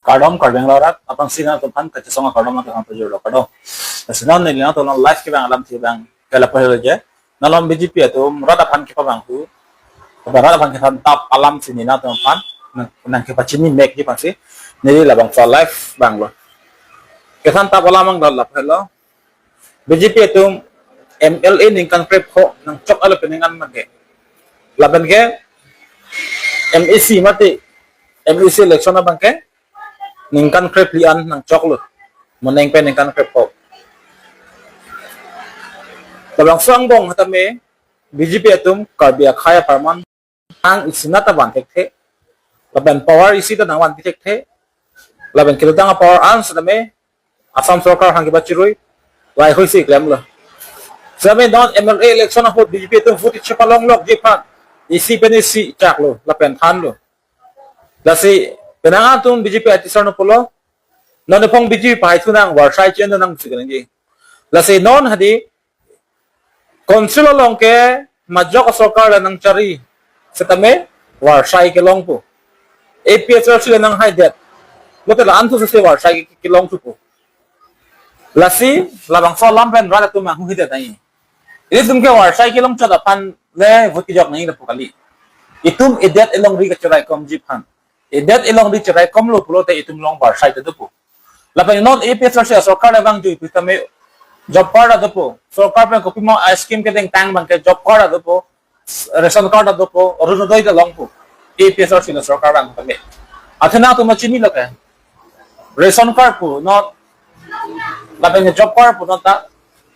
Kardom karbeng lorat apang singa to pan ka songa kardom na to juro kardom sinan ni na to long life ki bang alam ti bang kala pahelo je nalom BJP to rada pan ki pabang ku rada pan ki tap alam sini na to pan nang ki pachini mek ji pasi ni la bang for life bang lo ke tap alam ang la pahelo BJP to MLA ning kan prep ko nang chok ala peningan mage laban ke MEC mati MEC election na bang ke ningkan krep lian nang chok lo moneng pe ningkan krep ko tabang sang bong hatame BJP atum karbia khaya parman ang isinata ban tekhe laban power isita nang wan tekhe laban kilutang power ans hatame Assam sarkar hang bachiroi wai hoisi klem lo sabe don MLA election ho BJP atum futi chapalong lok jipan isi penisi chak lo lapen than lo lasi penang atum BJP atisar no polo non pong BJP pai tunang warsai chen nang sigan ji lasi non hadi konsulo longke majok sarkar nang cari setame warsai ke long po APSR sila nang haidet lote la antu se warsai ke long po lasi labang so lampen rada tu mang hidet ai ini tum ke warsai ke long chada pan le voti jok nang ila pokali itum edet elong ri ka charai kom jipan edet elong di cerai kom lo pulo te itum long bar side to po lapan non APSR se sarkar na bang jui pitame job card da po sarkar pe kopi mo scheme ke deng tang bang ke job card da po ration card da po oruno doi da long po APSR se sarkar bang tame athena to machini lo ke ration card po not lapan job card po ta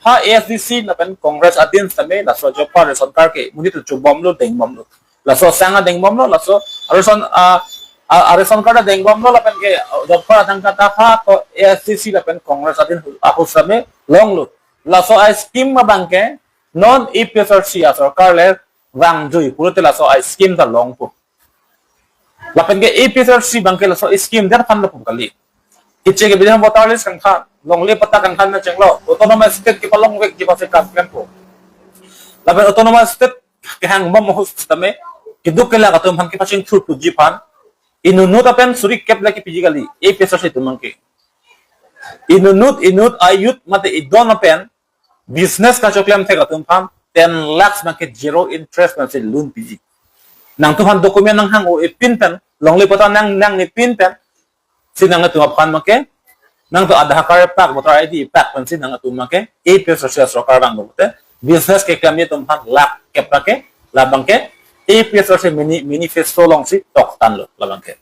ha ASDC lapan congress adin tame la so job card ration card ke muni to chubom lo deng bom lo la so sanga deng bom lo la so ration ration card deng bom lo lapen ke job card ang kata ha to ASCC lapen congress adin ahus same long lo la so ai scheme ma bangke non APSR sarkar le wang jui purote la so ai scheme ta long po lapen ke APSR bangke la so scheme dar pan lo po kali iche ke bidang botalis kang kha long le pata kang khan na chenglo autonomous state ki palong wek ji pase kam po lapen autonomous state ke hang bom ho tame kiduk ke la ka tum han ki pasing thru tu ji pan inunut apen suri kep lagi pijikali APSR se tumangke inunut ayut mate idon apen business ka choklem the ka tumpam 10 lakhs make zero interest na se loan piji nang tuhan dokumen nang hang o ipin pen longle pata nang ni pin pen sinang tu apan make nang to adha kar pak voter ID pak pen sinang tu make APSR se sarkar bang bote business ke klamye tumpam lak kepake labang ke APSR se manifesto long si tok tan lo labang ke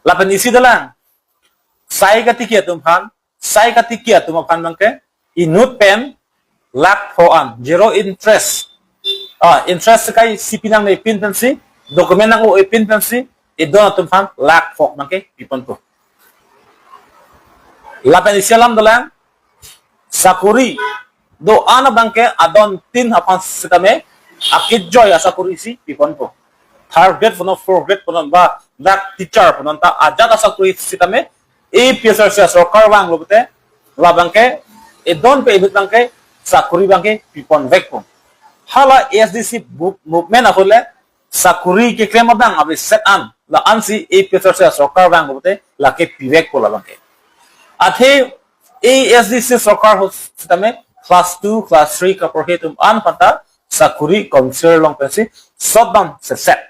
lapan isi dalang sai katikia tumphan sai katikia tumaphan bangke inut pen lak hoan zero interest interest kai sipinang na ipintansi dokumen nang o ipintansi idon tumphan lak fok bangke pipon po lapan isi alam dalang sakuri do ana bangke adon tin hapan sitame akit joy asakuri si pipon po third grade puno fourth grade puno ba dak teacher puno ta ajat asakuri sitame APSR se sarkar bang lobte labangke edon pe ibut bangke sakuri bangke pipon vek po hala ASDC movement ahole sakuri ke claim bang abi set an la ansi APSR se sarkar bang lobte la ke pivek po labangke athe ASDC sarkar ho sitame class 2 class 3 ka prohetum an pata sakuri consider long pensi shutdown se set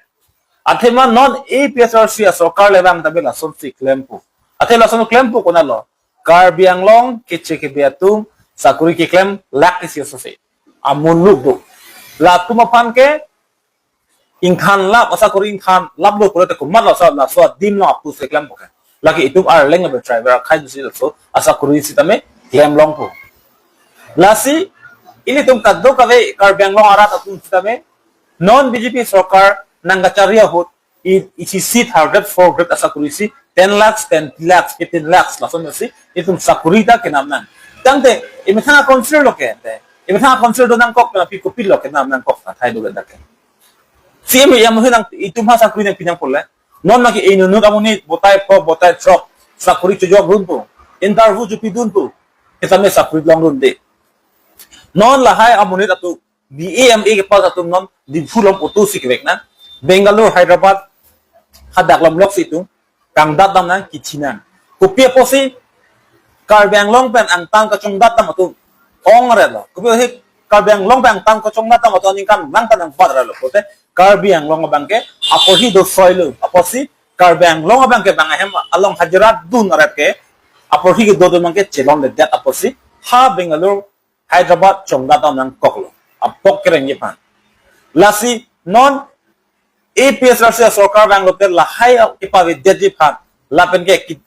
athema non APSR se sarkar lebang tabela sonsi claim po athela son claim po kunalo karbiang long kiche ke biatum sakuri ke claim lak isi sose amun lugo la tumapan ke ingkhan lap asakuri ingkhan lap lo pura te kumat lo sa la so dim lo apu se claim po lagi itu ar leng be driver khai dusi so asakuri sitame claim long po lasi ini tum kaddo kave karbiang long arat atum sitame non BJP sarkar nanggacharia hot isi seat target for grade asakuri si 10 lakhs, 10 lakhs, 15 lakhs lason si itum sakurita kenamnan tangte imitha consider lo ke imitha consider do nang kok na pikupil lo ke nam nang kok thai do da ke sim yam hinang itum ha sakuri nang pinang polle non maki inunut amuni botai pro botai chok sakuri chujok rumpo interview ju pidun po itame sakuri long run de non lahai amuni atu BAMA ke pas atum non di fulom otu sikvek na Bangalore Hyderabad hadak lam lok situ kang datam na kichinan kupia posi karbeng long pen ang tang ka chung dat tam tu ong re lo kupia hi karbeng long pen ang tang ka chung dat tam tu ning kan lang tan ang pat re lo pote karbeng long bangke apohi do soilu aposi karbeng long bangke bangahem along hajarat dun ret ke apohi ke do bangke chelon de dat aposi ha Bengaluru Hyderabad chung dat tam nang koklo apok kereng yepan lasi non APS Russia Sokar Bangalore la hai ipa vidyaji phan lapen ke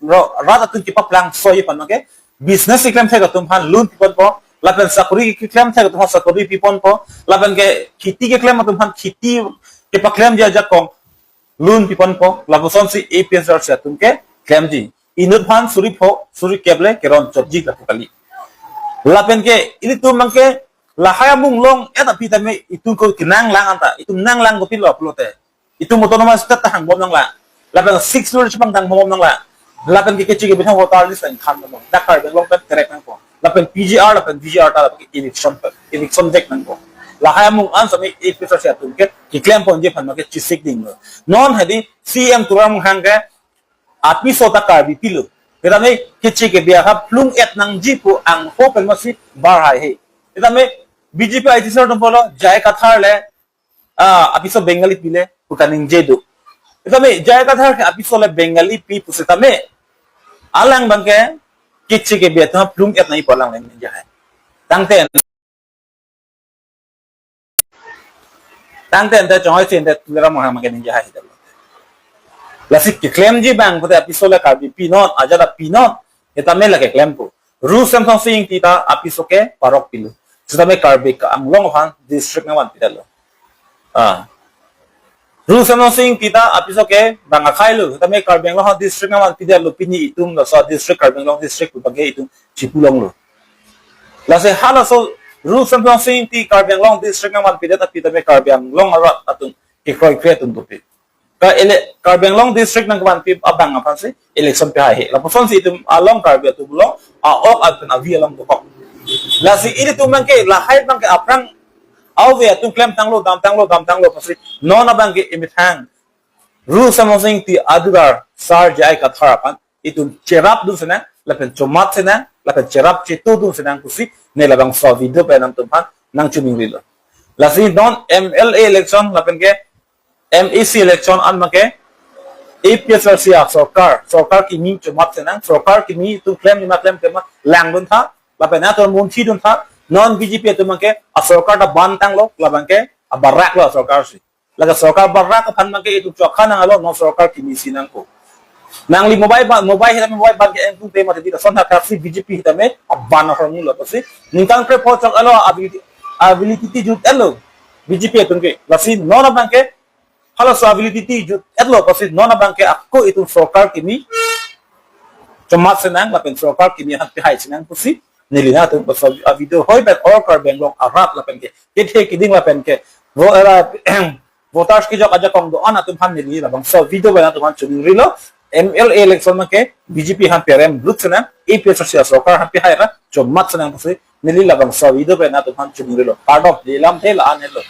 rata tun kipa plang soyi pan ke business iklem thega tum phan loan pipon po lapen sakuri ki claim thega tum sakuri pipon po lapen ke khiti ke claim tum phan khiti ke pa claim ja ja kong loan pipon po labuson si APS Russia tum ke claim ji inut phan suri pho suri keble keron chotji la kali lapen ke ini tum mangke la haya mung long eta pitame itun ko kinang lang anta itun nang lang ko pilo plote itu motonomas tat hang bom nang la lapen 6 lur chpang dang bom nang la lapen ke kechi ke bitang votar list ang khan mo dakar beng long pen correct nang ko lapen PGR lapen VGR ta lapen election dek nang ko la ha mung an sami ek pesar sia tum ke claim pon je phan ma ke chisik ding non hadi CM turam hang ke api sota kar bi pilu perame kechi ke bia ha plung et nang jipu ang hopen masi bar hai he perame BJP IT sir polo jai kathar le apiso bengali pile utaning jedu itame jai kathar ke apiso le bengali pi pusitame alang bangke kichi ke biata plung et nai polang len jai tangten ta choi chen de tulera ma ma ke nin jai dalo lasik ke claim ji bang pute apiso le ka bi pinon ajada pinon itame la ke claim ko rules and something kita apiso ke parok pilu sitame karbik ang long han district na wan pidalo rules and something kita apiso ke banga khailu sitame karbeng long district na wan pidalo pini itum lo so district karbeng long district page itum chipulong lo lase hala so rules and something ti karbeng long district na wan pidata pitame karbeng long arat atun ke kroi kretun to pi ka ele karbeng long district nang wan pi abang apan se election pe hai la pon si itum along karbe tu bulo ok atun avi along to kok lasi ini tu mangke la hai bangke aprang awe tu claim tanglo pasi non abangke imithang rules something ti adugar sar jai katharapan itu cerap du sena lapen chomat sena lapen cerap chetu du sena kusi ne labang so video pe nam tumpan nang chuming lilo lasi non MLA election lapen ke MEC election an make APS Russia sarkar ki mi chomat sena sarkar ki mi tu claim ni ma claim tema lang dun tha lapen ator mun thi dun tha non BJP tu make a sarkar da bantang lo labang ke a barak lo sarkar si laga sarkar barak phan make itu chokha nang alo non sarkar ki mi sinang ko nang li mobile hita mobile ban ke engku te ma ti son ha ka si BJP hita me ban ho ni lo si ningkang pre pho chok alo ability ti jut elo BJP tu ke lasi non abang ke halo so ability ti jut elo pasi non abang ke akko itu sarkar ki mi chomat senang lapen sarkar ki mi hat pi hai senang kusi nilina tu pasal video hoi bet or kar benglong arat lapen ke kithe kiding lapen ke voters ki jok aja kong do ana tum phan nili labang so video bana tum chuni rilo MLA election ma ke BJP han perem blut sena APS Russia sarkar han pi hai ra chomat senang pasi nili labang so video bana tum phan chuni rilo part of dilam thela an hello